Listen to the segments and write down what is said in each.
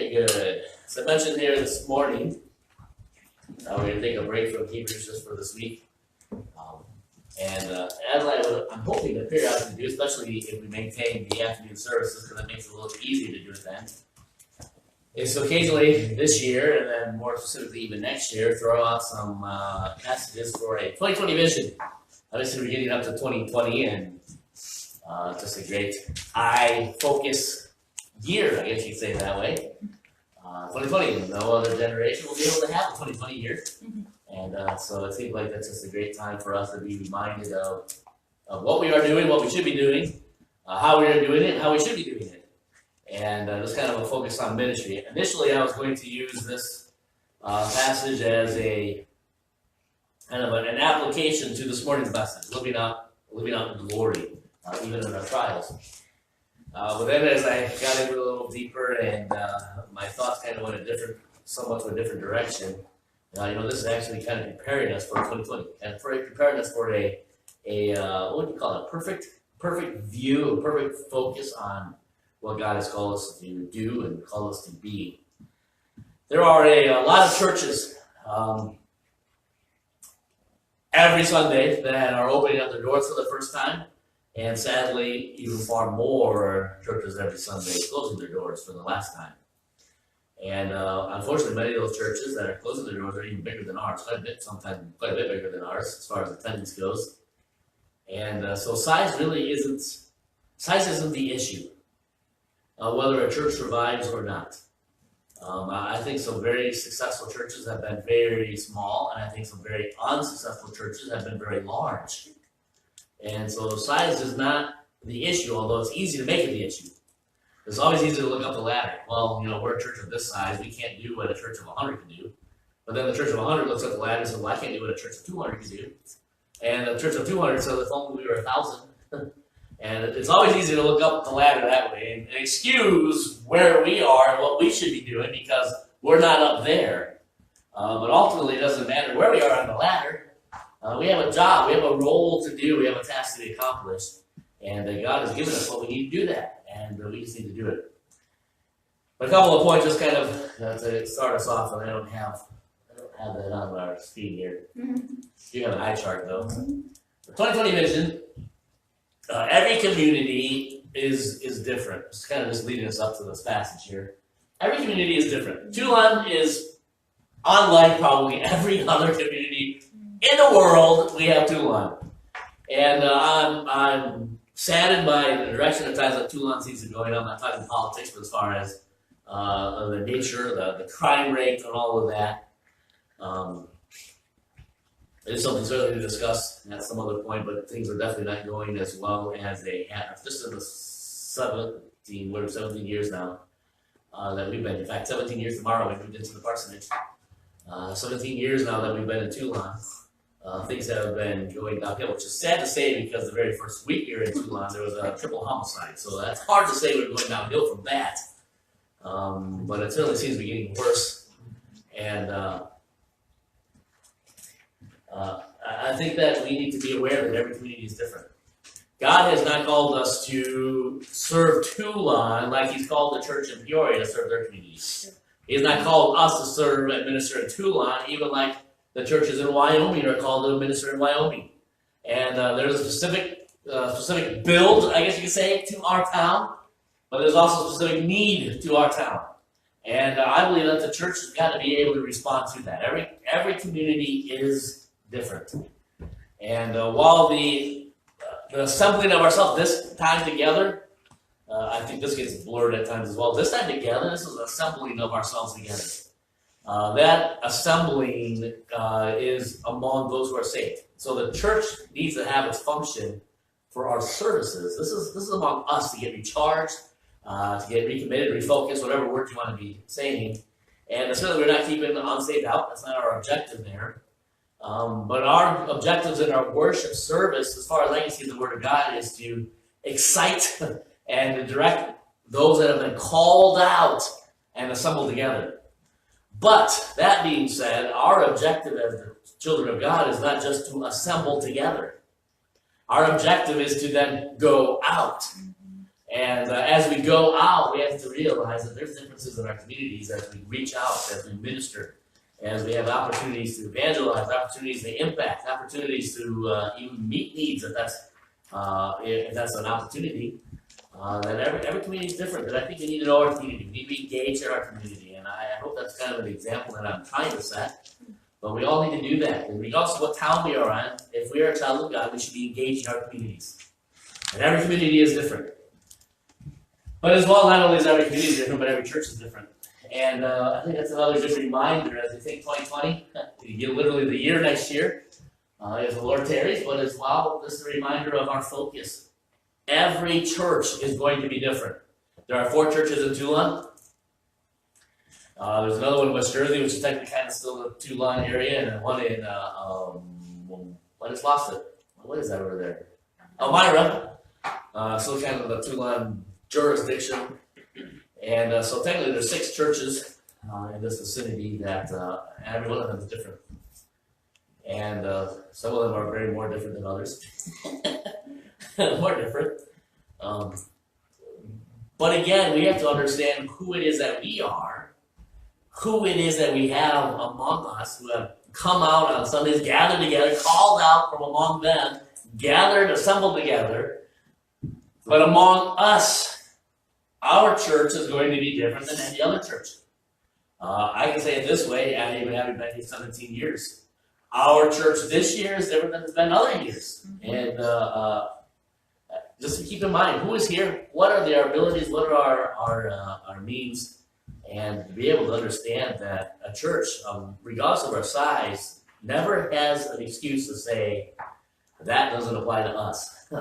Okay, good. So I mentioned here this morning, we're going to take a break from Hebrews just for this week. I'm hoping to periodically do, especially if we maintain the afternoon services, because it makes it a little easier to do it then, is occasionally this year, and then more specifically even next year, throw out some passages for a 2020 vision. Obviously, we're getting up to 2020, and just a great eye-focus year, I guess you'd say it that way. 2020, no other generation will be able to have a 2020 year. And so it seems like that's just a great time for us to be reminded of what we are doing, what we should be doing, how we are doing it, and how we should be doing it. And just kind of a focus on ministry. Initially, I was going to use this passage as a kind of an application to this morning's message, living out in glory, even in our trials. But then as I got into a little deeper and my thoughts kind of went somewhat to a different direction, this is actually kind of preparing us for 2020 and preparing us for a what do you call it? Perfect view, a perfect focus on what God has called us to do and called us to be. There are a lot of churches every Sunday that are opening up their doors for the first time. And sadly, even far more churches every Sunday closing their doors for the last time. And unfortunately, many of those churches that are closing their doors are even bigger than ours, quite a bit bigger than ours as far as attendance goes. And so size isn't the issue, whether a church survives or not. I think some very successful churches have been very small, and I think some very unsuccessful churches have been very large. And so size is not the issue, although it's easy to make it the issue. It's always easy to look up the ladder. Well, we're a church of this size. We can't do what a church of 100 can do. But then the church of 100 looks at the ladder and says, well, I can't do what a church of 200 can do. And the church of 200 says, if only we were 1,000. And it's always easy to look up the ladder that way and excuse where we are and what we should be doing because we're not up there. But ultimately, it doesn't matter where we are on the ladder. We have a job, we have a role to do, we have a task to be accomplished, and God has given us what we need to do that, and we just need to do it. But a couple of points just kind of to start us off, and I don't have that on our screen here. You have an eye chart though. The 2020 vision, every community is different. It's kind of just leading us up to this passage here. Every community is different. Tulane is unlike probably every other community in the world. We have Tulane. And I'm saddened by the direction at times that Tulane seems to be going. I'm not talking politics, but as far as the nature, the crime rate, and all of that. It is something certainly to discuss at some other point, but things are definitely not going as well as they have. Just in the 17 years now that we've been. In fact, 17 years tomorrow we moved into the parsonage. 17 years now that we've been in Tulane. Things have been going downhill, which is sad to say because the very first week here in Tulane, there was a triple homicide. So that's hard to say we're going downhill from that. But it certainly seems to be getting worse. And I think that we need to be aware that every community is different. God has not called us to serve Tulane like He's called the church in Peoria to serve their communities. He has not called us to serve and minister in Tulane, even like the churches in Wyoming are called to minister in Wyoming. And there's a specific build, I guess you could say, to our town, but there's also a specific need to our town. And I believe that the church has got to be able to respond to that. Every community is different. And while the assembling of ourselves this time together, I think this gets blurred at times as well. This time together, this is an assembling of ourselves together. That assembling is among those who are saved. So the church needs to have its function for our services. This is among us to get recharged, to get recommitted, refocused, whatever word you want to be saying. And certainly we're not keeping the unsaved out. That's not our objective there. But our objectives in our worship service, as far as I can see the Word of God, is to excite and to direct those that have been called out and assembled together. But that being said, our objective as the children of God is not just to assemble together. Our objective is to then go out And as we go out, we have to realize that there's differences in our communities as we reach out, as we minister, as we have opportunities to evangelize, opportunities to impact, opportunities to even meet needs if that's an opportunity. That every community is different, but I think we need to know our community. We need to be engaged in our community, and I hope that's kind of an example that I'm trying to set. But we all need to do that. And regardless of what town we are in, if we are a child of God, we should be engaged in our communities. And every community is different. But as well, not only is every community different, but every church is different. And I think that's another good reminder as we think 2020, you get literally the year next year, as the Lord tarries, but as well, this is a reminder of our focus. Every church is going to be different. There are 4 churches in Tulane. There's another one in West Jersey, which is technically kind of still the Tulane area, and then one in, I just lost it. What is that over there? Elmira. Still kind of the Tulane jurisdiction. And so technically there's 6 churches in this vicinity that every one of them is different. And some of them are very more different than others. More different. But again, we have to understand who it is that we are, who it is that we have among us who have come out on Sundays, gathered together, called out from among them, gathered, assembled together. But among us, our church is going to be different than any other church. I can say it this way, I even having been here 17 years. Our church this year is different than it's been other years. And just to keep in mind, who is here, what are our abilities, what are our means, and to be able to understand that a church, regardless of our size, never has an excuse to say, that doesn't apply to us.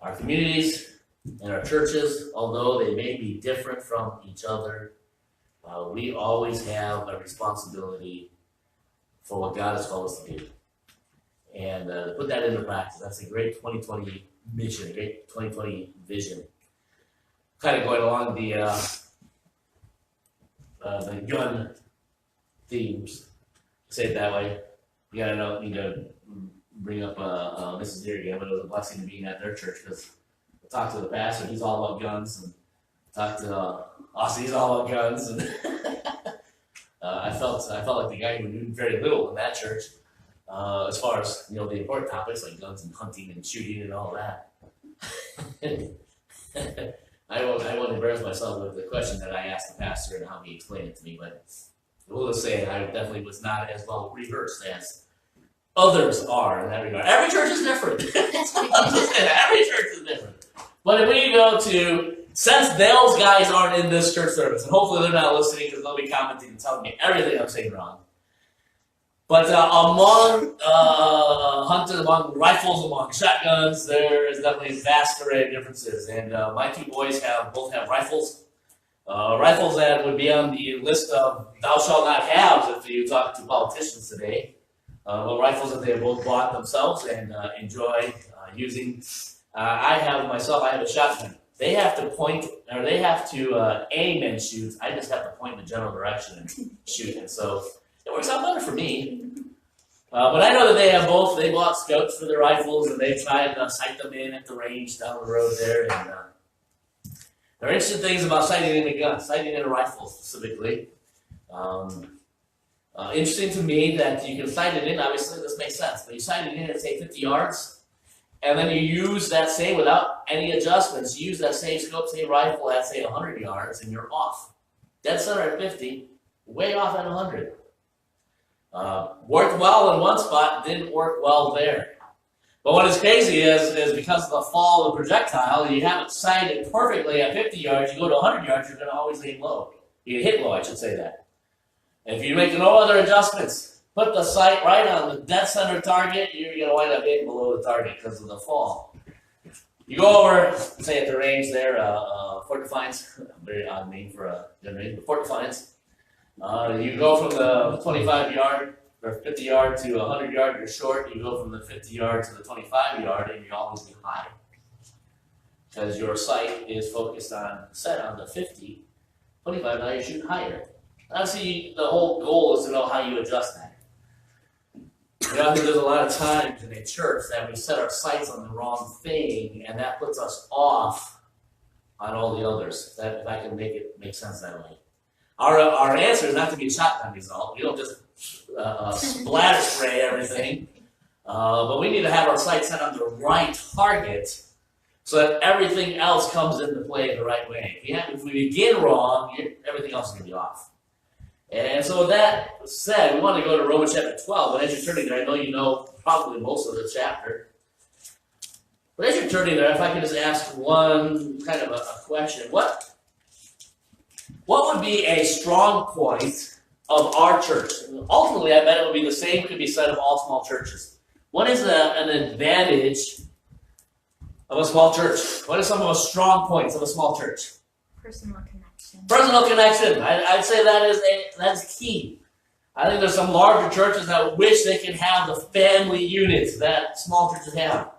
Our communities and our churches, although they may be different from each other, we always have a responsibility for what God has called us to do. And to put that into practice, that's a great 2020 mission, a great 2020 vision. Kind of going along the gun themes, say it that way. You gotta need to bring up Mrs. Deere again, but it was a blessing to be at their church because I talked to the pastor, he's all about guns, and talked to Austin, he's all about guns, and I felt like the guy who knew very little in that church. As far as the important topics like guns and hunting and shooting and all that. I won't embarrass myself with the question that I asked the pastor and how he explained it to me, but I will just say I definitely was not as well rehearsed as others are in that regard. Every church is different. Every church is different. But if we go to, since those guys aren't in this church service, and hopefully they're not listening because they'll be commenting and telling me everything I'm saying wrong. But among hunters, among rifles, among shotguns, there is definitely a vast array of differences. And my 2 boys both have rifles. Rifles that would be on the list of thou shalt not have if you talk to politicians today. But rifles that they have both bought themselves and enjoy using. I have a shotgun. They have to point, or they have to aim and shoot. I just have to point in the general direction and shoot. And so it works out better for me. But I know that they bought scopes for their rifles, and they tried to sight them in at the range down the road there. And there are interesting things about sighting in a gun, sighting in a rifle specifically. Interesting to me that you can sight it in, obviously this makes sense, but you sight it in at say 50 yards, and then you use that same, without any adjustments, you use that same scope, same rifle at say 100 yards, and you're off. Dead center at 50, way off at 100. Worked well in one spot, didn't work well there. But what is crazy is because of the fall of the projectile, you haven't sighted perfectly at 50 yards, you go to 100 yards, you're going to always aim low. You hit low, I should say that. If you make no other adjustments, put the sight right on the dead center target, you're going to wind up hitting below the target because of the fall. You go over, say at the range there, Fort Defiance, very odd name for a gun range, but Fort Defiance. You go from the 25 yard or 50 yard to 100 yard, you're short. You go from the 50 yard to the 25 yard, and you're always be high. Because your sight is focused set on the 50, 25, now you're shooting higher. Obviously, the whole goal is to know how you adjust that. I think there's a lot of times in a church that we set our sights on the wrong thing, and that puts us off on all the others. If I can make it make sense that way. Our answer is not to be a shotgun result. We don't just splatter spray everything, but we need to have our sights set on the right target so that everything else comes into play the right way. If we begin wrong, everything else is going to be off. And so with that said, we want to go to Romans chapter 12. But as you're turning there, I know you know probably most of the chapter. But as you're turning there, if I could just ask one kind of a question. What would be a strong point of our church? Ultimately, I bet it would be the same could be said of all small churches. What is an advantage of a small church? What are some of the strong points of a small church? Personal connection. Personal connection. I'd say that's key. I think there's some larger churches that wish they could have the family units that small churches have.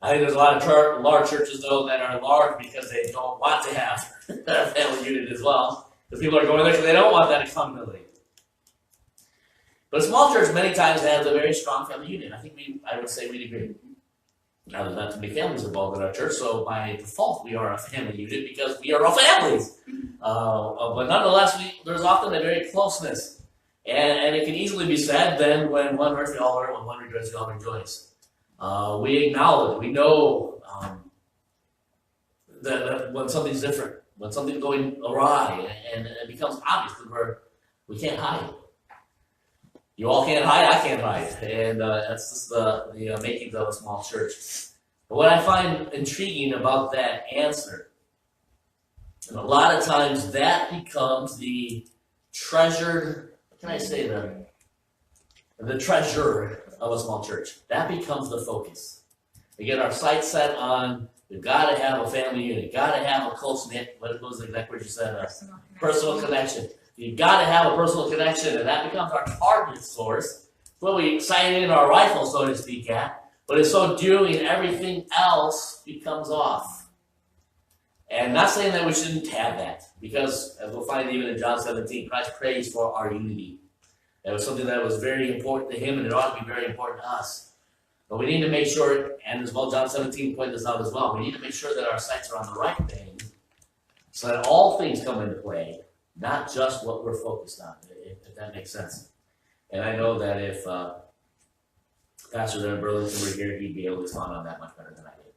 I think there's a lot of large churches, though, that are large because they don't want to have a family unit as well. Because people are going there because they don't want that accountability. But a small church many times has a very strong family unit. I would say we'd agree. Now, there's not too many families involved in our church, so by default, we are a family unit because we are all families. But nonetheless, there's often a very closeness. And it can easily be said then when one hurts, we all hurt, when one rejoices, we all rejoice. We acknowledge, we know that when something's different, when something's going awry, and it becomes obvious that we can't hide. You all can't hide, I can't hide. And that's just the makings of a small church. But what I find intriguing about that answer, and a lot of times that becomes the treasured, what can I say, the treasure of a small church. That becomes the focus. We get our sights set on, we've got to have a family unit, got to have a close-knit, what was the exact word you said? Personal connection. You've got to have a personal connection, and that becomes our target source. It's what we sight in our rifle, so to speak, at. But in so doing, everything else becomes off. And not saying that we shouldn't have that, because as we'll find even in John 17, Christ prays for our unity. That was something that was very important to him, and it ought to be very important to us. But we need to make sure, and as well, John 17 pointed this out as well, we need to make sure that our sights are on the right thing, so that all things come into play. Not just what we're focused on, if that makes sense. And I know that if Pastor there in Burlington were here, he'd be able to respond on that much better than I did.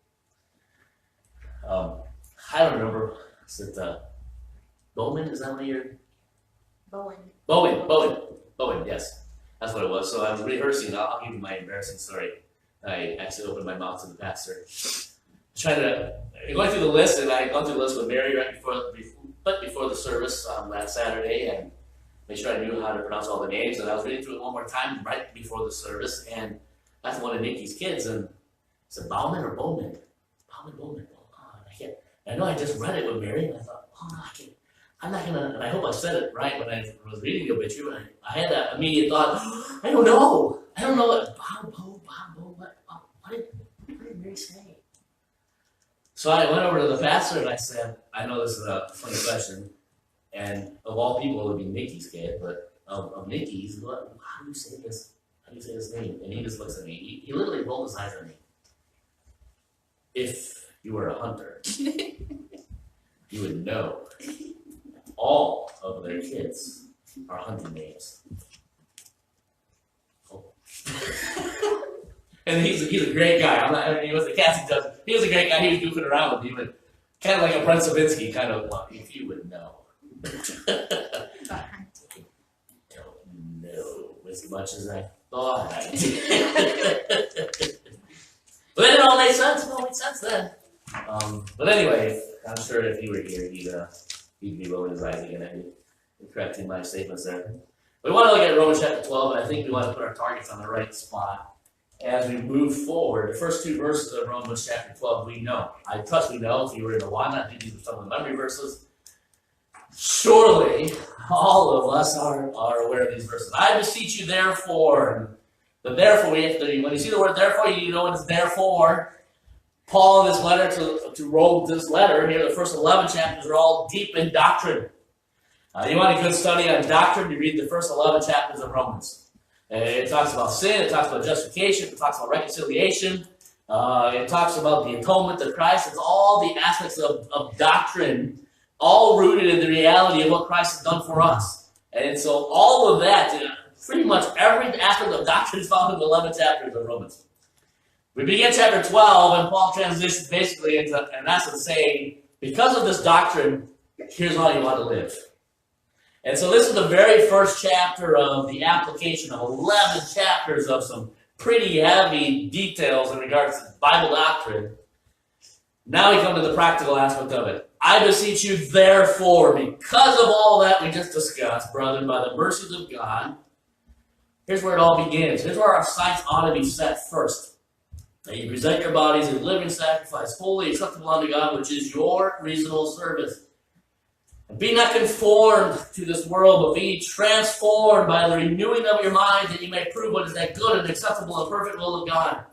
I don't remember. Is it Bowman? Is that one of your? Bowen, yes. That's what it was. So I was rehearsing. I'll give you my embarrassing story. I actually opened my mouth to the pastor. Going through the list, and I had gone through the list with Mary right before the service last Saturday, and made sure I knew how to pronounce all the names. And I was reading through it one more time right before the service, and that's one of Nikki's kids, and I said Bowman or Bowman? Bowman. Oh, I can't. I know I just read it with Mary, and I thought, I'm not gonna. And I hope I said it right when I was reading the obituary. But I had that immediate thought. I don't know what what did Mary say? So I went over to the pastor and I said, I know this is a funny question, and of all people, it would be Nikki's kid, but of Nikki's, how do you say this? How do you say his name? And he just looks at me. He literally rolled his eyes at me. If you were a hunter, you would know all of their kids are hunting names. Oh. And he's a great guy. He was a casting judge. He was a great guy. He was goofing around with me, but kind of like a Brent Savinsky kind of. Well, if you would know. Don't know as much as I thought I did. But then it all made sense. It all made sense then. But anyway, I'm sure if he were here, he'd be rolling his eyes again at me and correcting my statements there. We want to look at Romans chapter 12, and I think we want to put our targets on the right spot. As we move forward, the first two verses of Romans chapter 12, we know. I trust we know. If you were in Awana, I think these are some of the memory verses. Surely, all of us are aware of these verses. I beseech you, therefore. The therefore, when you see the word therefore, you know what it's there for. Paul, in this letter to wrote this letter, here the first 11 chapters are all deep in doctrine. You want a good study on doctrine, you read the first 11 chapters of Romans. And it talks about sin, it talks about justification, it talks about reconciliation, it talks about the atonement of Christ. It's all the aspects of doctrine, all rooted in the reality of what Christ has done for us. And so all of that, pretty much every aspect of doctrine is found in the 11 chapters of Romans. We begin chapter 12, and Paul transitions basically into, in essence, saying, because of this doctrine, here's how you want to live. And so this is the very first chapter of the application of 11 chapters of some pretty heavy details in regards to Bible doctrine. Now we come to the practical aspect of it. I beseech you, therefore, because of all that we just discussed, brethren, by the mercies of God, here's where it all begins. Here's where our sights ought to be set first. That you present your bodies as a living sacrifice, holy, acceptable unto God, which is your reasonable service. And be not conformed to this world, but be transformed by the renewing of your mind, that you may prove what is that good and acceptable and perfect will of God.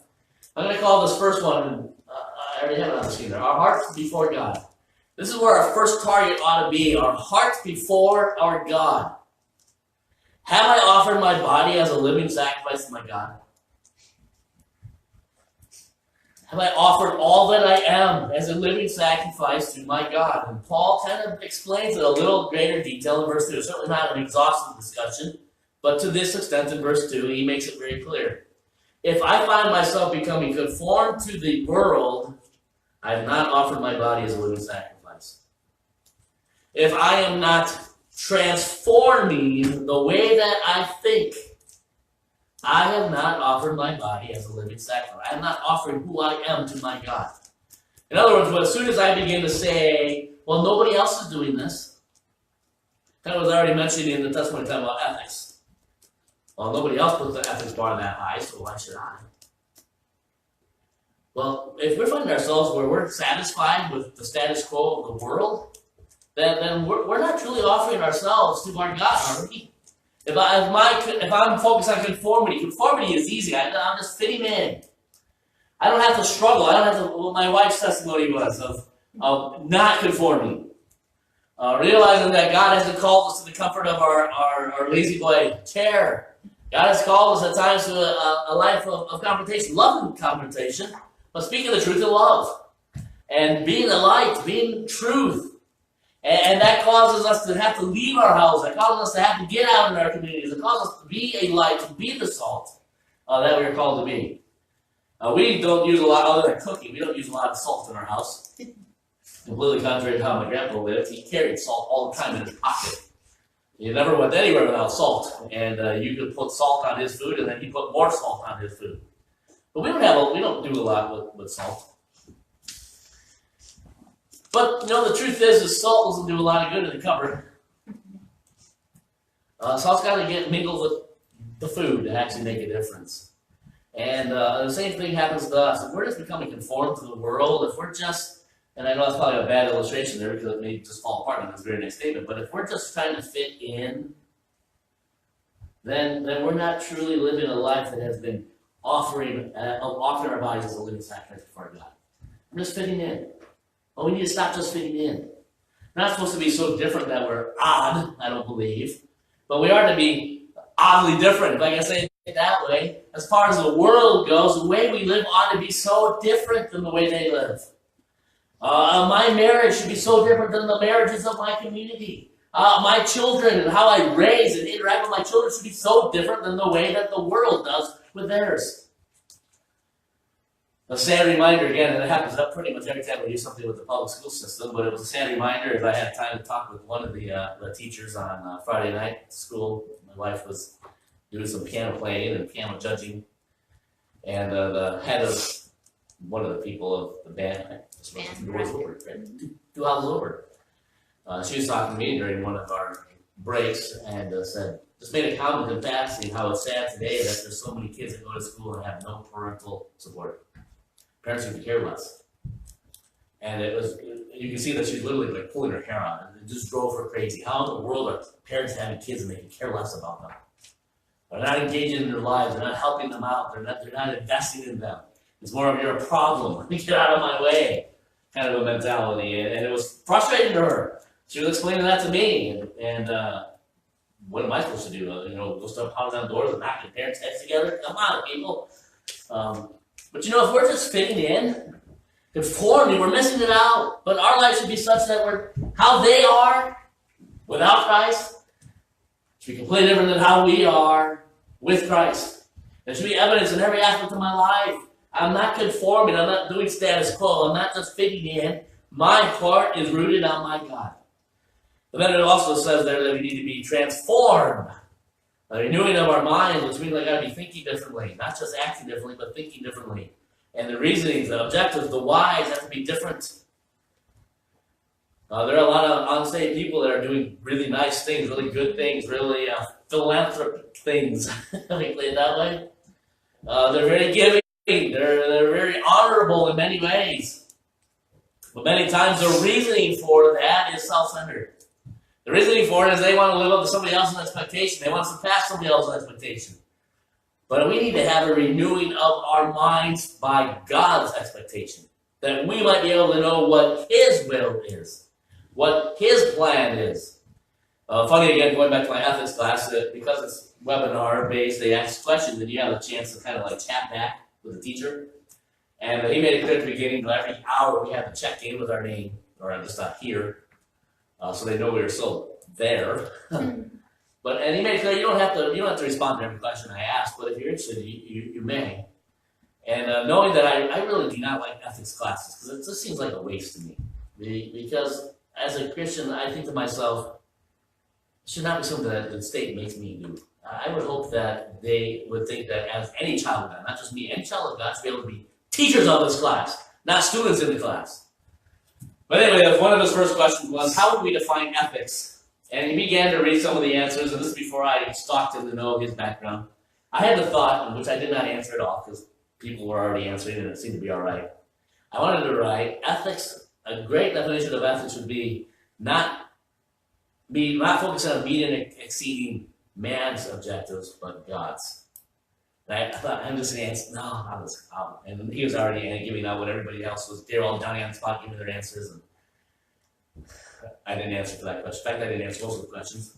I'm going to call this first one, I already have it on the screen there, our hearts before God. This is where our first target ought to be, our hearts before our God. Have I offered my body as a living sacrifice to my God? Have I offered all that I am as a living sacrifice to my God? And Paul kind of explains it a little greater detail in verse 2. It's certainly not an exhaustive discussion, but to this extent in verse 2, he makes it very clear. If I find myself becoming conformed to the world, I have not offered my body as a living sacrifice. If I am not transforming the way that I think, I have not offered my body as a living sacrifice. I am not offering who I am to my God. In other words, as soon as I begin to say, well, nobody else is doing this, kind of was already mentioned in the testimony time about ethics. Well, nobody else puts the ethics bar that high, so why should I? Well, if we're finding ourselves where we're satisfied with the status quo of the world, then we're not truly offering ourselves to our God, are we? If I'm focused on conformity is easy. I'm just fitting in. I don't have to struggle. I don't have to, what my wife's testimony was of not conforming. Realizing that God hasn't called us to the comfort of our lazy boy chair. God has called us at times to a life of confrontation, loving confrontation, but speaking the truth in love. And being the light, being truth. And that causes us to have to leave our house. That causes us to have to get out in our communities. It causes us to be a light, to be the salt that we are called to be. We don't use a lot, other than cooking, we don't use a lot of salt in our house. Completely contrary to how my grandpa lived. He carried salt all the time in his pocket. He never went anywhere without salt. And you could put salt on his food, and then he put more salt on his food. But we don't do a lot with salt. But, the truth is salt doesn't do a lot of good in the cupboard. Salt's got to get mingled with the food to actually make a difference. And the same thing happens to us. If we're just becoming conformed to the world, if we're just, and I know that's probably a bad illustration there because it may just fall apart in this very next statement, but if we're just trying to fit in, then we're not truly living a life that has been offering our bodies as a living sacrifice before God. We're just fitting in. Well, we need to stop just fitting in. We're not supposed to be so different that we're odd, I don't believe. But we are to be oddly different, if I can say it that way. As far as the world goes, the way we live ought to be so different than the way they live. My marriage should be so different than the marriages of my community. My children and how I raise and interact with my children should be so different than the way that the world does with theirs. A sad reminder, again, and it happens up pretty much every time we do something with the public school system, but it was a sad reminder as I had time to talk with one of the teachers on Friday night at school. My wife was doing some piano playing and piano judging, and the head of one of the people of the band, two houses over, she was talking to me during one of our breaks and said, just made a comment in passing how it's sad today that there's so many kids that go to school and have no parental support. Parents even care less. And you can see that she's literally like pulling her hair out. It just drove her crazy. How in the world are parents having kids and they can care less about them? They're not engaging in their lives. They're not helping them out. They're not investing in them. It's more of you're a problem. Let me get out of my way kind of a mentality. And it was frustrating to her. She was explaining that to me. And what am I supposed to do? Go start pounding on doors and knocking parents' heads together? Come on, people. But if we're just fitting in, conforming, we're missing it out. But our life should be such that we're how they are without Christ should be completely different than how we are with Christ. There should be evidence in every aspect of my life. I'm not conforming. I'm not doing status quo. I'm not just fitting in. My heart is rooted on my God. But then it also says there that we need to be transformed. The renewing of our minds, which means I got to be thinking differently. Not just acting differently, but thinking differently. And the reasonings, the objectives, the whys have to be different. There are a lot of unsaved people that are doing really nice things, really good things, really philanthropic things. Let me play it that way. They're very giving. They're very honorable in many ways. But many times the reasoning for that is self-centered. The reasoning for it is they want to live up to somebody else's expectation. They want to surpass somebody else's expectation. But we need to have a renewing of our minds by God's expectation. That we might be able to know what His will is. What His plan is. Funny again, going back to my ethics class, because it's webinar based, they ask questions and you have a chance to kind of like chat back with the teacher. And he made it clear at the beginning that every hour we have to check in with our name, or I'm just not here, so they know we were still there. And he made it clear you don't have to respond to every question I ask, but if you're interested, you may. And knowing that I really do not like ethics classes, because it just seems like a waste to me. Because as a Christian, I think to myself, it should not be something that the state makes me do. I would hope that they would think that as any child of God, not just me, any child of God should be able to be teachers of this class, not students in the class. But anyway, one of his first questions was, how would we define ethics? And he began to read some of the answers, and this is before I stalked him to know his background. I had the thought, which I did not answer at all, because people were already answering and it seemed to be all right. I wanted to write, ethics, a great definition of ethics would be not focusing on meeting and exceeding man's objectives, but God's. And I thought, I'm just going to answer, no, I'll just come. And he was already giving out what everybody else was. They were all Johnny on the spot giving their answers. And I didn't answer for that question. In fact, I didn't answer most of the questions.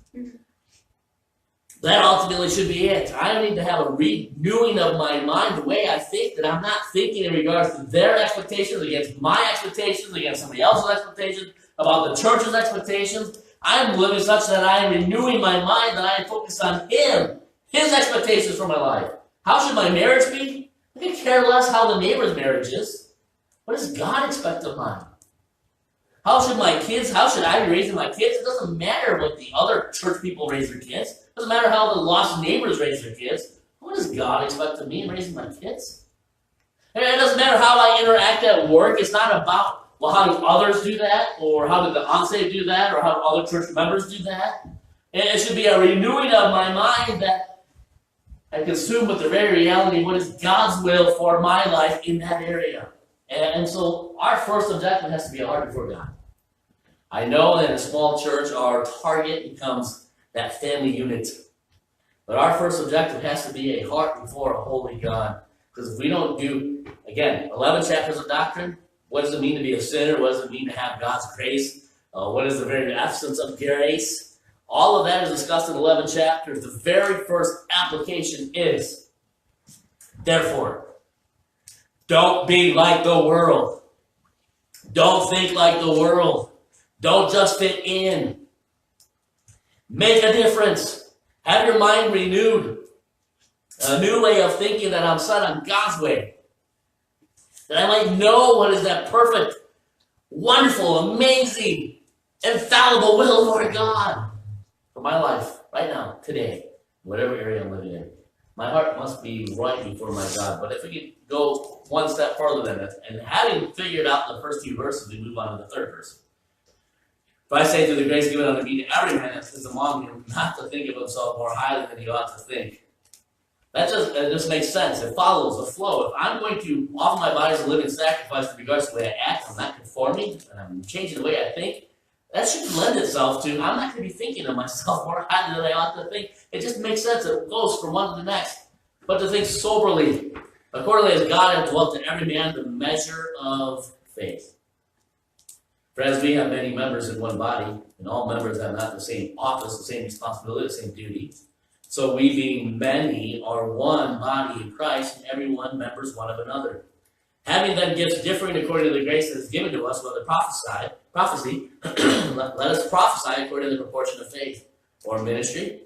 That ultimately should be it. I need to have a renewing of my mind, the way I think, that I'm not thinking in regards to their expectations against my expectations, against somebody else's expectations, about the church's expectations. I'm living such that I am renewing my mind, that I am focused on Him, His expectations for my life. How should my marriage be? I could care less how the neighbor's marriage is. What does God expect of mine? How should I be raising my kids? It doesn't matter what the other church people raise their kids. It doesn't matter how the lost neighbors raise their kids. What does God expect of me in raising my kids? And it doesn't matter how I interact at work. It's not about, well, how do others do that? Or how did the unsaved do that? Or how do other church members do that? And it should be a renewing of my mind that I consume with the very reality of what is God's will for my life in that area. And so our first objective has to be a heart before God. I know that in a small church, our target becomes that family unit. But our first objective has to be a heart before a holy God. Because if we don't do, again, 11 chapters of doctrine, what does it mean to be a sinner? What does it mean to have God's grace? What is the very essence of grace? All of that is discussed in 11 chapters. The very first application is, therefore, don't be like the world. Don't think like the world. Don't just fit in. Make a difference. Have your mind renewed. A new way of thinking that I'm set on God's way. That I might know what is that perfect, wonderful, amazing, infallible will of our God for my life right now, today, whatever area I'm living in. My heart must be right before my God. But if we could go one step further than that, and having figured out the first few verses, we move on to the third verse. If I say through the grace given unto me to every man that is among you, not to think of himself more highly than he ought to think. It just makes sense. It follows the flow. If I'm going to offer my body as a living sacrifice in regards to the way I act, I'm not conforming, and I'm changing the way I think, that should lend itself to, I'm not going to be thinking of myself more highly than I ought to think. It just makes sense. It goes from one to the next. But to think soberly, accordingly as God hath dwelt in every man the measure of faith. For as we have many members in one body, and all members have not the same office, the same responsibility, the same duty, so we being many are one body in Christ, and every one members one of another. Having then gifts differing according to the grace that is given to us, whether prophecy, let us prophesy according to the proportion of faith, or ministry.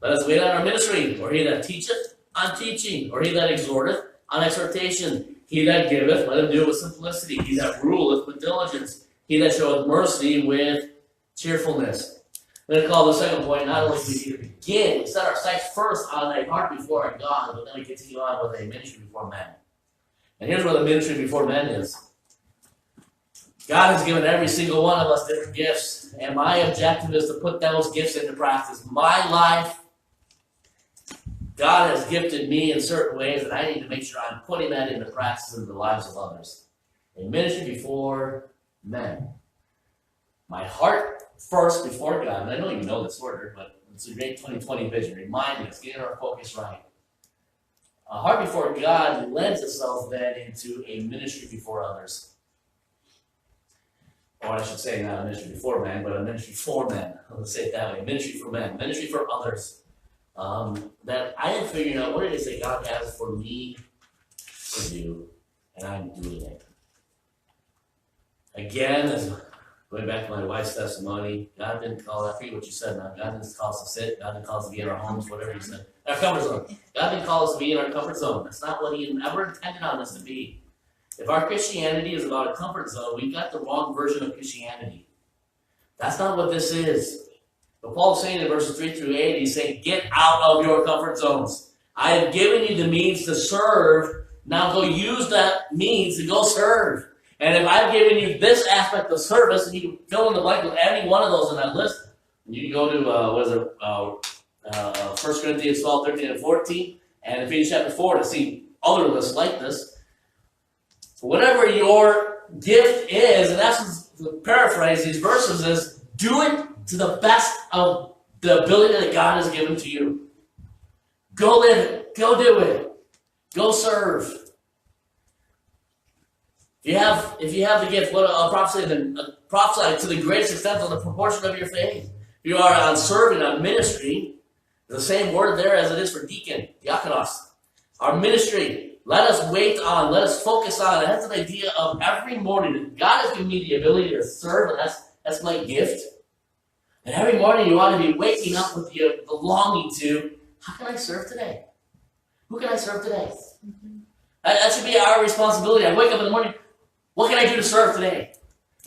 Let us wait on our ministry, or he that teacheth on teaching, or he that exhorteth on exhortation. He that giveth, let him do it with simplicity. He that ruleth with diligence. He that showeth mercy with cheerfulness. I'm going to call the second point, not only do we need to begin, we set our sights first on a heart before our God, but then we continue on with a ministry before men. And here's where the ministry before men is. God has given every single one of us different gifts, and my objective is to put those gifts into practice. My life, God has gifted me in certain ways, and I need to make sure I'm putting that into practice in the lives of others. A ministry before men. My heart first before God, and I know you know this order, but it's a great 2020 vision. Remind us, getting our focus right. A heart before God lends itself then into a ministry before others. Or I should say not a ministry before men, but a ministry for men. Let's say it that way. Ministry for men. Ministry for others. That I am figuring out what it is that God has for me to do, and I'm doing it. Again, as going back to my wife's testimony, God didn't call, I forget what you said now, God didn't call us to sit, God didn't call us to be in our homes, whatever you said. Our comfort zone. God didn't call us to be in our comfort zone. That's not what he ever intended on us to be. If our Christianity is about a comfort zone, we've got the wrong version of Christianity. That's not what this is. But Paul's saying in verses 3 through 8, he's saying, get out of your comfort zones. I have given you the means to serve. Now go use that means to go serve. And if I've given you this aspect of service, and you can fill in the blank with any one of those in that list, you can go to 1 Corinthians 12, 13, and 14, and Ephesians chapter 4 to see other lists like this. Whatever your gift is, in essence, to paraphrase these verses, is do it to the best of the ability that God has given to you. Go live it. Go do it. Go serve. If you have the gift, prophesy to the greatest extent of the proportion of your faith. If you are on serving, on ministry, the same word there as it is for deacon, diakonos. Our ministry, let us wait on, let us focus on. That's an idea of every morning. God has given me the ability to serve, and that's my gift. And every morning you ought to be waking up with the longing to, how can I serve today? Who can I serve today? That should be our responsibility. I wake up in the morning, what can I do to serve today?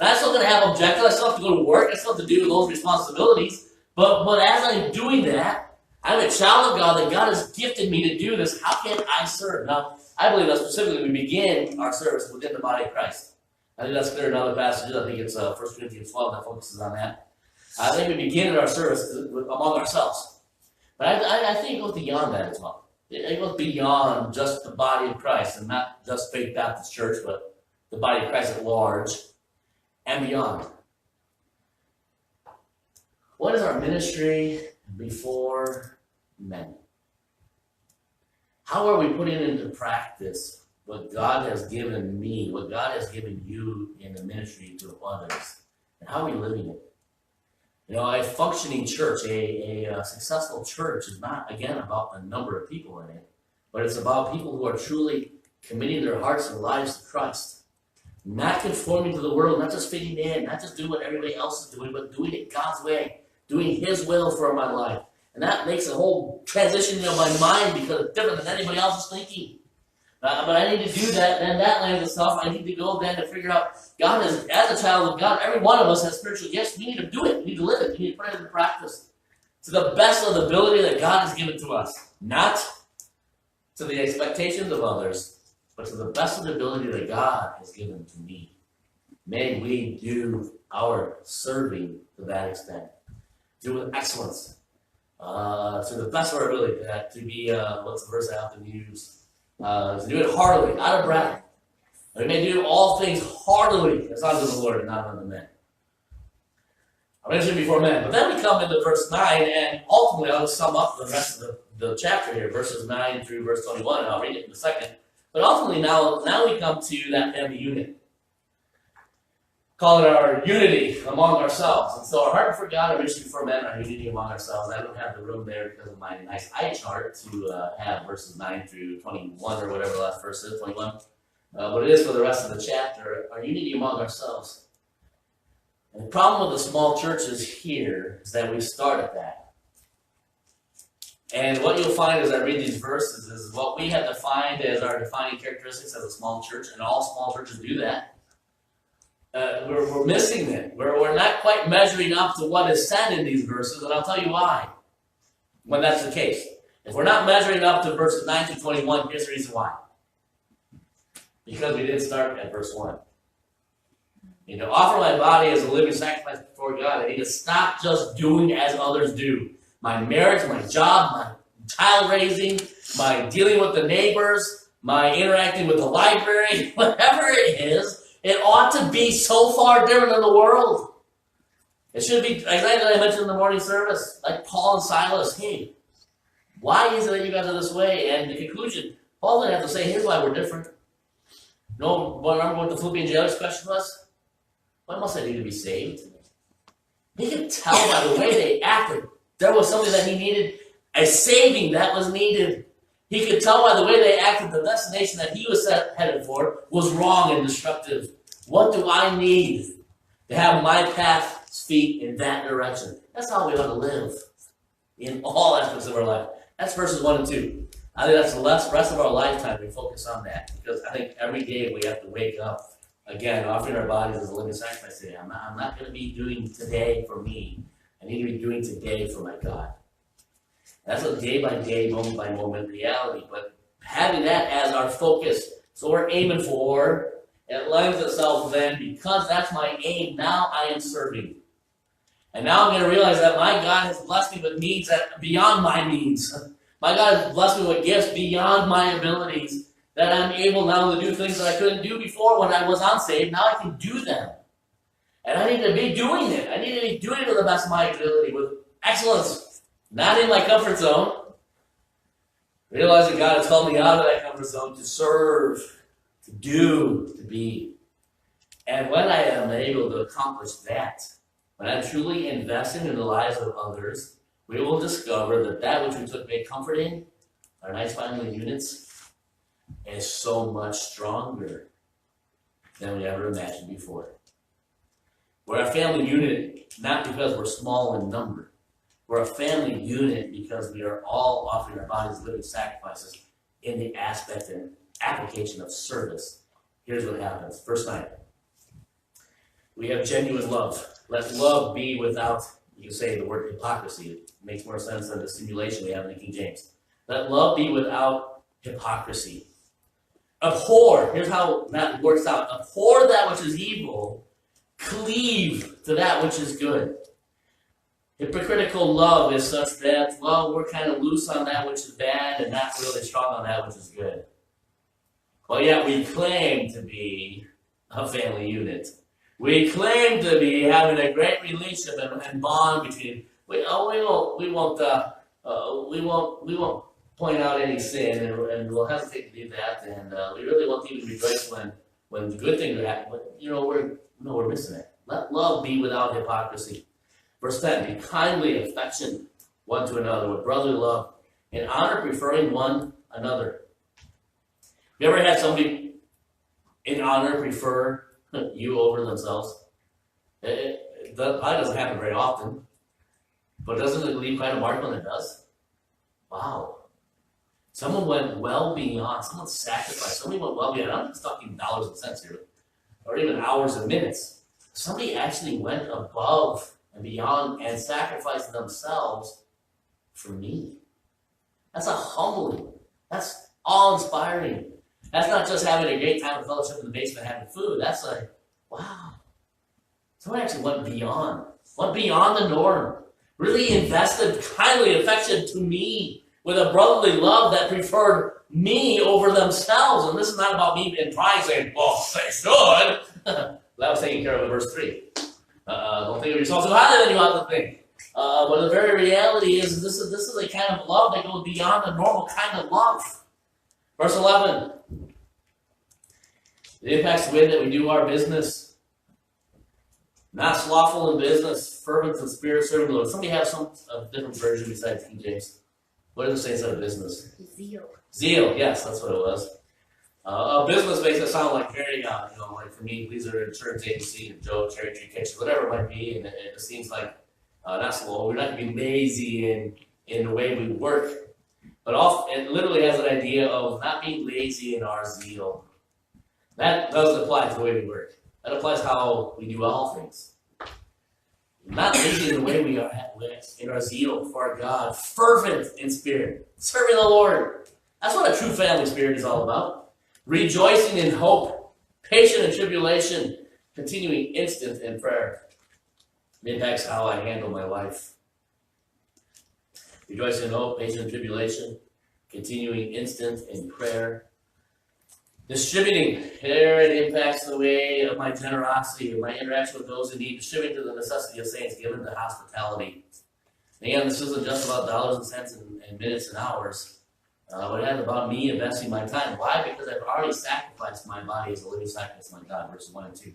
And I'm still going to have objectives. I still have to go to work. I still have to do those responsibilities. But as I'm doing that, I'm a child of God, that God has gifted me to do this. How can I serve? Now, I believe that specifically we begin our service within the body of Christ. I think that's clear in other passages. I think it's 1 Corinthians 12 that focuses on that. I think we begin our service among ourselves. But I think it goes beyond that as well. It goes beyond just the body of Christ, and not just Faith Baptist Church, but the body of Christ at large and beyond. What is our ministry before men? How are we putting into practice what God has given me, what God has given you in the ministry to others? And how are we living it? You know, a functioning church, a successful church is not, again, about the number of people in it, but it's about people who are truly committing their hearts and lives to Christ. Not conforming to the world, not just fitting in, not just doing what everybody else is doing, but doing it God's way, doing His will for my life. And that makes a whole transition in my mind because it's different than anybody else is thinking. But I need to do that, then that lands of stuff. I need to go then to figure out, God is, as a child of God, every one of us has spiritual gifts. We need to do it. We need to live it. We need to put it into practice to the best of the ability that God has given to us. Not to the expectations of others, but to the best of the ability that God has given to me. May we do our serving to that extent. Do it with excellence. To the best of our ability. To be, what's the verse I often use? To do it heartily, not of breath. We may do all things heartily as unto the Lord and not unto men. I mentioned before men. But then we come into verse 9, and ultimately I'll sum up the rest of the chapter here, verses 9 through verse 21, and I'll read it in a second. But ultimately now we come to that family unit. call it our unity among ourselves. And so our heart for God, our mission for men, our unity among ourselves. I don't have the room there because of my nice eye chart to have verses 9 through 21 or whatever the last verse is, 21. But it is for the rest of the chapter, our unity among ourselves. And the problem with the small churches here is that we start at that. And what you'll find as I read these verses is what we have defined as our defining characteristics as a small church, and all small churches do that. We're missing it. We're not quite measuring up to what is said in these verses, and I'll tell you why when that's the case. If we're not measuring up to verses 9 to 21, here's the reason why. Because we didn't start at verse 1. Offer my body as a living sacrifice before God. I need to stop just doing as others do. My marriage, my job, my child raising, my dealing with the neighbors, my interacting with the library, whatever it is, it ought to be so far different than the world. It should be, exactly like I mentioned in the morning service, like Paul and Silas. Hey, why is it that you guys are this way? And the conclusion, Paul didn't have to say, here's why we're different. Remember what the Philippian jailer's question was? Why must I need to be saved? He could tell by the way they acted. There was something that he needed, a saving that was needed. He could tell by the way they acted the destination that he was headed for was wrong and destructive. What do I need to have my path's feet in that direction? That's how we ought to live in all aspects of our life. That's verses 1 and 2. I think that's the rest of our lifetime we focus on that, because I think every day we have to wake up, again, offering our bodies as a living sacrifice today. I'm not going to be doing today for me. I need to be doing today for my God. That's a day-by-day, moment-by-moment reality. But having that as our focus, so we're aiming for, it lends itself then, because that's my aim, now I am serving. And now I'm going to realize that my God has blessed me with needs that beyond my needs. My God has blessed me with gifts beyond my abilities, that I'm able now to do things that I couldn't do before when I was unsaved. Now I can do them. And I need to be doing it. I need to be doing it to the best of my ability, with excellence, not in my comfort zone. Realizing God has called me out of that comfort zone to serve, to do, to be. And when I am able to accomplish that, when I'm truly investing in the lives of others, we will discover that that which we took great comfort in, our nice family units, is so much stronger than we ever imagined before. We're a family unit, not because we're small in number. We're a family unit because we are all offering our bodies living sacrifices in the aspect and application of service. Here's what happens. Verse 9. We have genuine love. Let love be without, you can say the word hypocrisy. It makes more sense than the simulation we have in the King James. Let love be without hypocrisy. Abhor, here's how that works out. Abhor that which is evil. Cleave to that which is good. Hypocritical love is such that, well, we're kind of loose on that which is bad and not really strong on that which is good. Well, yet we claim to be a family unit. We claim to be having a great relationship and bond between. We won't point out any sin, and we'll hesitate to do that. And we really won't even rejoice when the good things happen. But we're missing it. Let love be without hypocrisy. Verse 10, be kindly affectionate one to another with brotherly love, in honor preferring one another. You ever had somebody in honor prefer you over themselves? That doesn't happen very often, but doesn't it leave quite a mark when it does? Wow. Someone went well beyond, someone sacrificed, somebody went well beyond. I'm not talking dollars and cents here, or even hours and minutes. Somebody actually went above and beyond and sacrificed themselves for me. That's a humbling. That's awe-inspiring. That's not just having a great time of fellowship in the basement having food. That's like, wow. Someone actually went beyond the norm. Really invested kindly affection to me with a brotherly love that preferred me over themselves. And this is not about me being pride saying, well, they should. That was taken care of in verse 3. Don't think of yourself so highly than you ought to think. But the very reality is this is a kind of love that goes beyond the normal kind of love. Verse 11. It impacts the way that we do our business. Not slothful in business, fervent in spirit, serving the Lord. Somebody have some different version besides King James. What does it say instead of business? Zeal. Zeal, yes, that's what it was. Business makes it sound like very, like for me, these are insurance agency, and Joe, Cherry Tree Kitchen, whatever it might be, and it seems like not slow. We're not going to be lazy in the way we work, but it literally has an idea of not being lazy in our zeal. That doesn't apply to the way we work. That applies to how we do all things. Not lazy in the way we are in our zeal for our God, fervent in spirit, serving the Lord. That's what a true family spirit is all about. Rejoicing in hope, patient in tribulation, continuing instant in prayer. It impacts how I handle my life. Rejoicing in hope, patient in tribulation, continuing instant in prayer. Distributing, here it impacts the way of my generosity, of my interaction with those in need, distributing to the necessity of saints, given to hospitality. Again, this isn't just about dollars and cents and minutes and hours, but it has about me investing my time. Why? Because I've already sacrificed my body as a living sacrifice to my God, verses 1 and 2.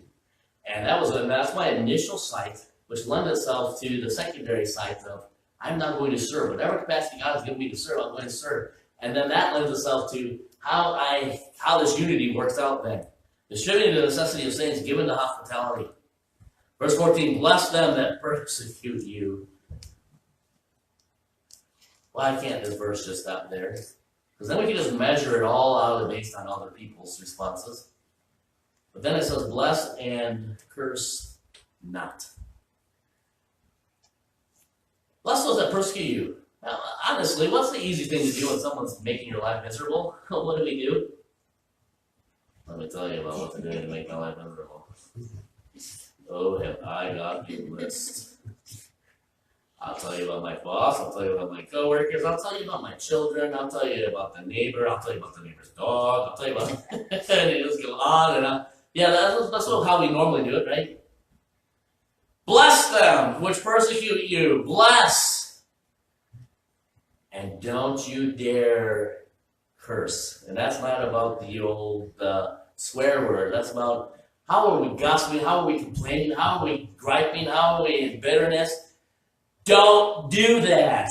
And that's my initial sight, which lends itself to the secondary sight of, I'm not going to serve. Whatever capacity God has given me to serve, I'm going to serve. And then that lends itself to how this unity works out then. Distributing the necessity of saints, given to hospitality. Verse 14, bless them that persecute you. Why can't this verse just stop there? Because then we can just measure it all out based on other people's responses. But then it says, bless and curse not. Bless those that persecute you. Now, honestly, what's the easy thing to do when someone's making your life miserable? What do we do? Let me tell you about what they're doing to make my life miserable. Oh, have I got a list. I'll tell you about my boss, I'll tell you about my coworkers, I'll tell you about my children, I'll tell you about the neighbor, I'll tell you about the neighbor's dog, I'll tell you about and it just go on and on. Yeah, that's how we normally do it, right? Bless them which persecute you. Bless. And don't you dare curse. And that's not about the old swear word. That's about how are we gossiping, how are we complaining, how are we griping, how are we in bitterness. Don't do that.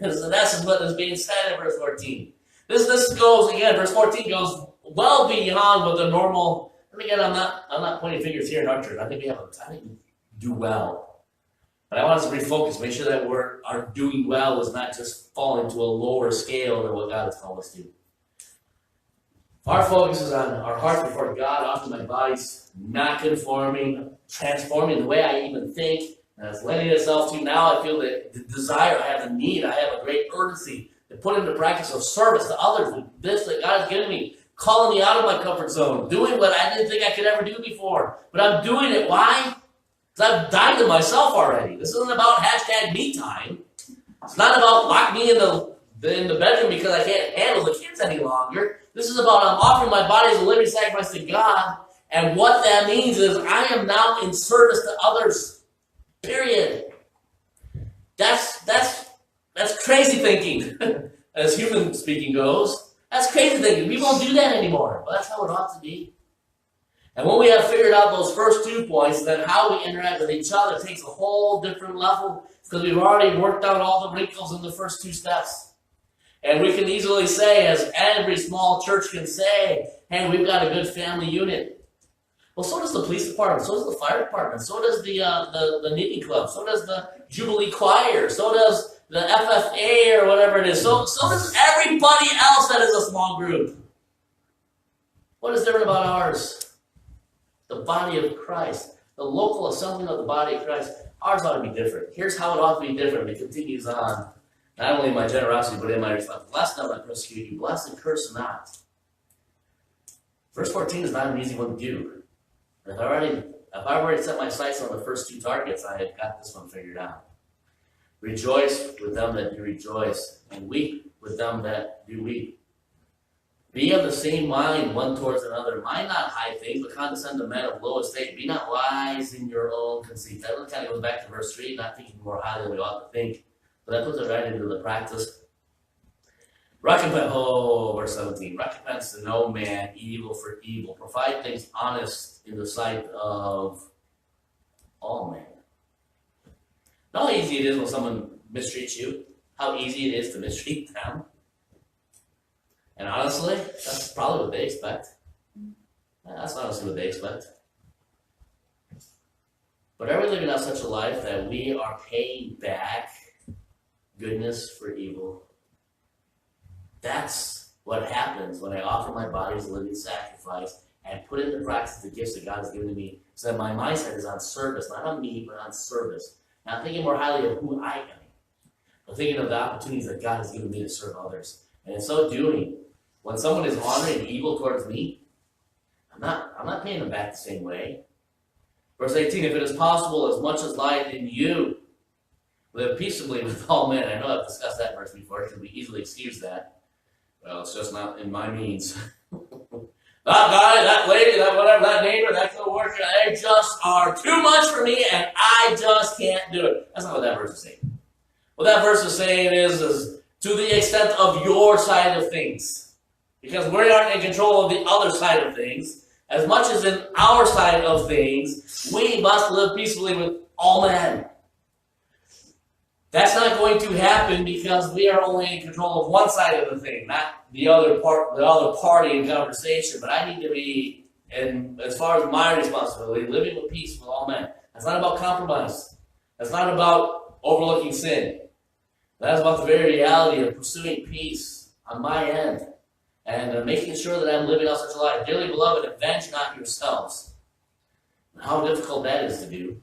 So that's what is being said in verse 14. This goes, again, verse 14 goes well beyond what the normal, and again, I'm not pointing fingers here in our church. I think we do well. But I want us to refocus, make sure that our doing well is not just falling to a lower scale than what God has called us to. Our focus is on our heart before God, often my body's not conforming, transforming the way I even think, and it's lending itself to now I feel the desire, I have the need, I have a great urgency to put into practice of service to others with this that God has given me, calling me out of my comfort zone, doing what I didn't think I could ever do before. But I'm doing it. Why? Because I've died to myself already. This isn't about hashtag me time. It's not about lock me in the bedroom because I can't handle the kids any longer. This is about I'm offering my body as a living sacrifice to God. And what that means is I am now in service to others. Period. That's crazy thinking, as human speaking goes. That's crazy thinking. We won't do that anymore. But that's how it ought to be. And when we have figured out those first 2 points, then how we interact with each other takes a whole different level because we've already worked out all the wrinkles in the first 2 steps. And we can easily say, as every small church can say, hey, we've got a good family unit. Well, so does the police department, so does the fire department, so does the knitting club, so does the Jubilee Choir, so does the FFA or whatever it is, so does everybody else that is a small group. What is different about ours? The body of Christ, the local assembling of the body of Christ. Ours ought to be different. Here's how it ought to be different. It continues on, not only in my generosity, but in my response. Bless them that persecute you. Bless and curse not. Verse 14 is not an easy one to do. If I've already set my sights on the first 2 targets, I have got this one figured out. Rejoice with them that do rejoice, and weep with them that do weep. Be of the same mind one towards another. Mind not high things, but condescend to men of low estate. Be not wise in your own conceit. That kind of goes back to verse 3, not thinking more highly than we ought to think. But that puts it right into the practice. Verse 17. Recompense to no man evil for evil. Provide things honest in the sight of all men. Know how easy it is when someone mistreats you? How easy it is to mistreat them? And honestly, that's probably what they expect. That's honestly what they expect. But are we living out such a life that we are paying back goodness for evil? That's what happens when I offer my body as a living sacrifice and put into practice the gifts that God has given to me, so that my mindset is on service, not on me, but on service. Not thinking more highly of who I am, but thinking of the opportunities that God has given me to serve others. And in so doing, when someone is honoring evil towards me, I'm not paying them back the same way. Verse 18, if it is possible, as much as lieth in you, live peaceably with all men. I know I've discussed that verse before, because we easily excuse that. Well, it's just not in my means. That guy, that lady, that whatever, that neighbor, that co-worker, they just are too much for me, and I just can't do it. That's not what that verse is saying. What that verse is saying is to the extent of your side of things. Because we aren't in control of the other side of things. As much as in our side of things, we must live peacefully with all men. That's not going to happen because we are only in control of one side of the thing, not the other party in conversation. But I need to be, and as far as my responsibility, living with peace with all men. That's not about compromise. That's not about overlooking sin. That's about the very reality of pursuing peace on my end and making sure that I'm living out such a life. Dearly beloved, avenge not yourselves. How difficult that is to do.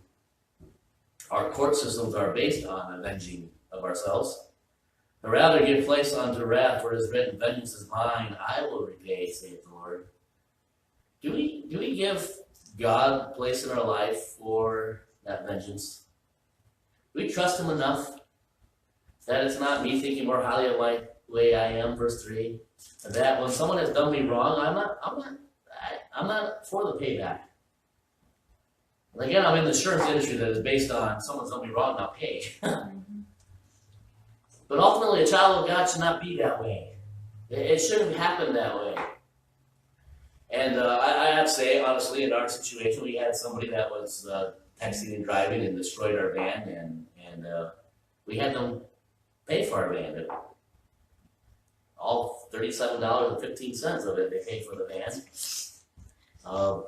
Our court systems are based on avenging of ourselves. But rather give place unto wrath, for it is written, vengeance is mine, I will repay, saith the Lord. Do we give God place in our life for that vengeance? Do we trust Him enough that it's not me thinking more highly of my way I am, verse 3, that when someone has done me wrong, I'm not for the payback. And again, I'm in the insurance industry that is based on someone's done me wrong, now pay. But ultimately, a child of God should not be that way. It shouldn't happen that way. And I have to say, honestly, in our situation, we had somebody that was texting and driving and destroyed our van, and we had them pay for our van. All $37.15 of it, they paid for the van.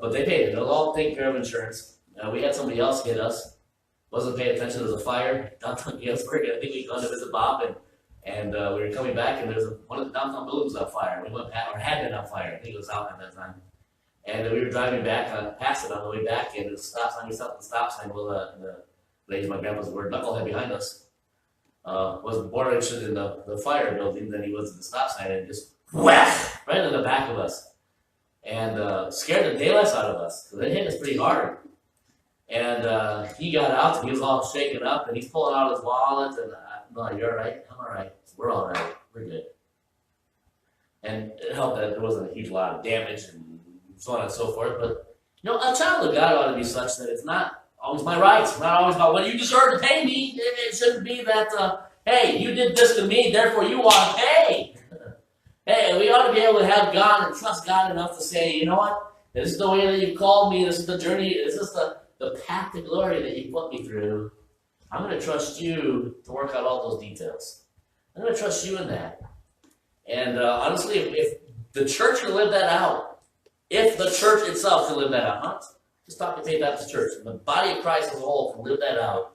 But they paid it. It was all taken care of insurance. We had somebody else hit us. Wasn't paying attention. There was a fire downtown Galesburg. I think we'd gone to visit Bob, and we were coming back, and there was one of the downtown buildings on fire. We went back, or had been on fire. I think it was out at that time. And we were driving back past it on the way back, and the stop sign, we stopped at the stop sign. Well, the lady, my grandpa's word, knucklehead behind us, was more interested in the fire building than he was in the stop sign, and just whack right in the back of us, and scared the daylights out of us, because it hit us pretty hard. And he got out, and he was all shaken up, and he's pulling out his wallet, and I'm like, you're all right? I'm all right. We're all right. We're good. And it helped that there wasn't a huge lot of damage and so on and so forth. But, a child of God ought to be such that it's not always my rights. It's not always about, well, you deserve to pay me. It shouldn't be that, hey, you did this to me, therefore you ought to pay. Hey, we ought to be able to have God and trust God enough to say, you know what? This is the way that you called me. This is the journey. This is the path to glory that you put me through. I'm going to trust you to work out all those details. I'm going to trust you in that. And honestly, if the church can live that out, if the church itself can live that out, not just talking Faith Baptist Church, the body of Christ as a whole can live that out,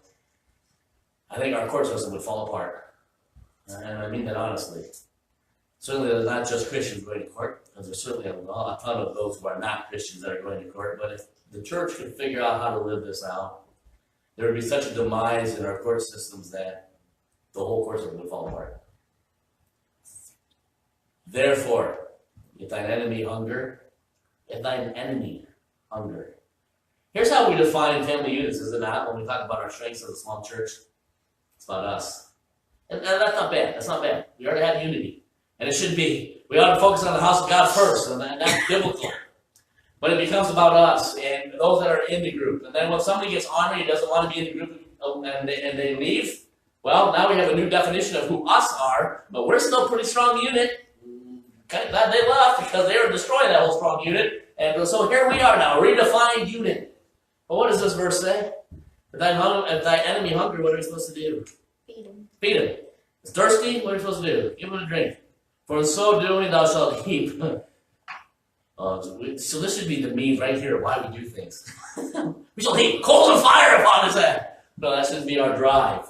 I think our court system would fall apart. And I mean that honestly. Certainly there's not just Christians going to court, because there's certainly a ton of those who are not Christians that are going to court, but if the church could figure out how to live this out, there would be such a demise in our court systems that the whole court system would fall apart. Therefore, if thine enemy hunger, Here's how we define family units, is it not, when we talk about our strengths as a small church? It's about us. And that's not bad. That's not bad. We already have unity. And it should be. We ought to focus on the house of God first, and that's biblical. But it becomes about us and those that are in the group. And then when somebody gets honored, he doesn't want to be in the group, and they leave, well, now we have a new definition of who us are, but we're still a pretty strong unit. Kind of glad they left, because they were destroying that whole strong unit. And so here we are now, a redefined unit. But what does this verse say? If thy enemy hungry, what are we supposed to do? Feed him. Feed him. Is thirsty, what are we supposed to do? Give him a drink. For in so doing thou shalt heap. So this should be the meme right here, why we do things. We shall heap coals of fire upon his head. No, that shouldn't be our drive.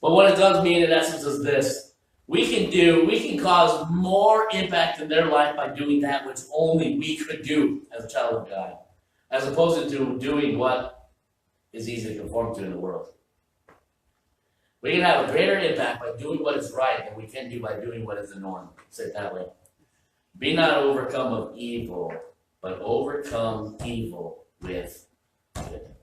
But what it does mean in essence is this. We can cause more impact in their life by doing that which only we could do as a child of God, as opposed to doing what is easy to conform to in the world. We can have a greater impact by doing what is right than we can do by doing what is the norm. Say it that way. Be not overcome of evil, but overcome evil with good.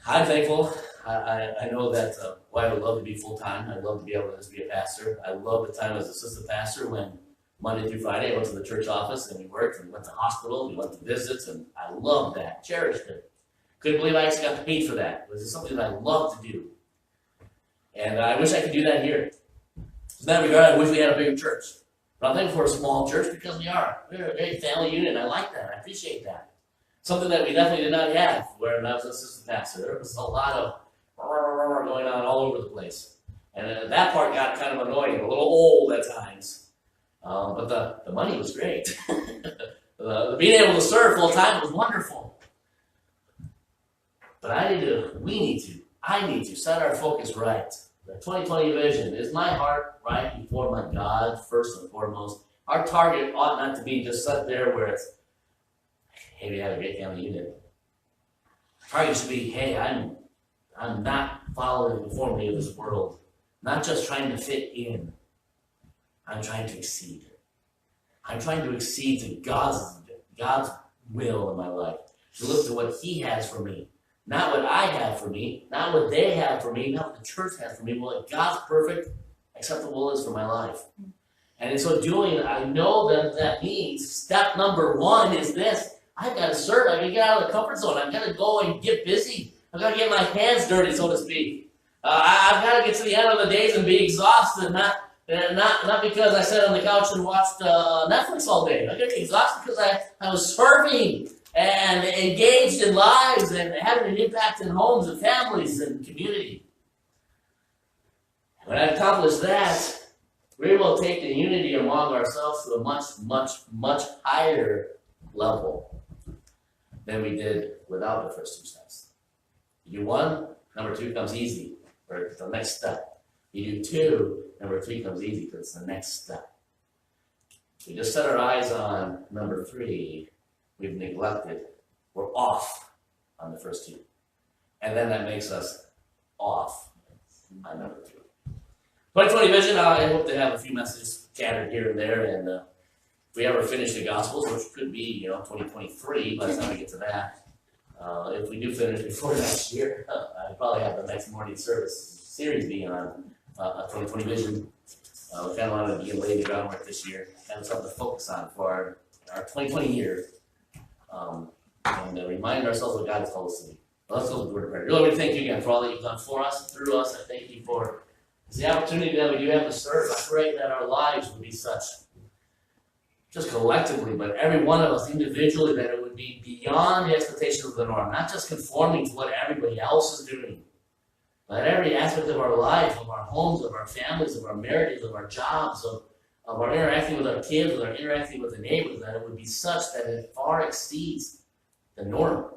I'm thankful. I know that I would love to be full-time. I'd love to be able to just be a pastor. I love the time as assistant pastor when Monday through Friday I went to the church office and we worked and we went to hospital, we went to visits, and I loved that, cherished it. Couldn't believe I actually got paid for that. It was just something that I loved to do. And I wish I could do that here. In that regard, I wish we had a bigger church. But I'm thankful for a small church because we are. We're a great family unit. I like that. I appreciate that. Something that we definitely did not have when I was an assistant pastor. There was a lot of going on all over the place. And that part got kind of annoying, a little old at times. But the money was great. Being able to serve full time was wonderful. But I need to set our focus right. The 2020 vision is my heart right before my God, first and foremost. Our target ought not to be just set there where it's, hey, we have a great family unit. Our target should be, hey, I'm not following the conformity of this world. Not just trying to fit in. I'm trying to exceed. I'm trying to exceed to God's will in my life. To look to what He has for me. Not what I have for me, not what they have for me, not what the church has for me, but what God's perfect, acceptable is for my life. And in so doing, I know that means step number one is this. I've got to serve. I've got to get out of the comfort zone. I've got to go and get busy. I've got to get my hands dirty, so to speak. I've got to get to the end of the days and be exhausted, not because I sat on the couch and watched Netflix all day. I got to be exhausted because I was serving and engaged in lives and having an impact in homes and families and community. When I accomplish that, we will take the unity among ourselves to a much, much, much higher level than we did without the first two steps. You do one, number two comes easy, or it's the next step. You do two, number three comes easy because it's the next step. We just set our eyes on number three. We've neglected. We're off on the first two. And then that makes us off on number two. 2020 vision, I hope to have a few messages scattered here and there. And if we ever finish the Gospels, which could be, 2023 by the time we get to that. If we do finish before next year, I probably have the next morning service series being on 2020 vision. We kind of want to begin laying the groundwork this year. Have something to focus on for our 2020 year. And remind ourselves what God has called us to be. Let's go to the word of prayer. Lord, we thank you again for all that you've done for us and through us. I thank you for the opportunity that we do have to serve. I pray that our lives would be such, just collectively, but every one of us individually, that it would be beyond the expectations of the norm, not just conforming to what everybody else is doing, but every aspect of our life, of our homes, of our families, of our marriages, of our jobs, of our interacting with our kids, of our interacting with the neighbors, that it would be such that it far exceeds the norm.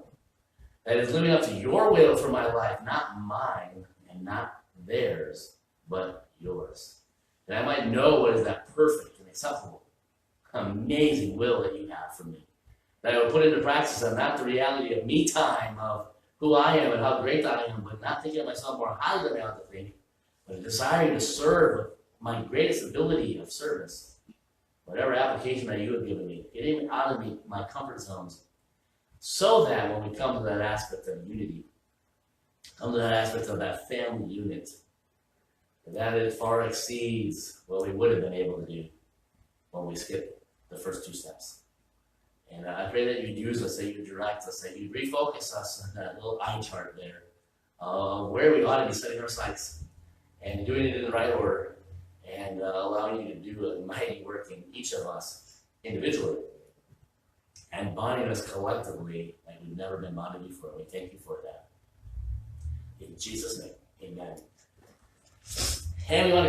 That is living up to your will for my life, not mine and not theirs, but yours. That I might know what is that perfect and acceptable, amazing will that you have for me. That I will put into practice and not the reality of me time, of who I am and how great I am, but not thinking of myself more highly than I ought to think, but desiring to serve with my greatest ability of service. Whatever application that you have given me, getting out of my comfort zones, so that when we come to that aspect of unity, come to that aspect of that family unit, that it far exceeds what we would have been able to do when we skip the first two steps. And I pray that you'd use us, that you'd direct us, that you'd refocus us on that little eye chart there, where we ought to be setting our sights and doing it in the right order, and allowing you to do a mighty work in each of us individually, and bonding us collectively like we've never been bonded before. We thank you for that. In Jesus' name, amen. And we want to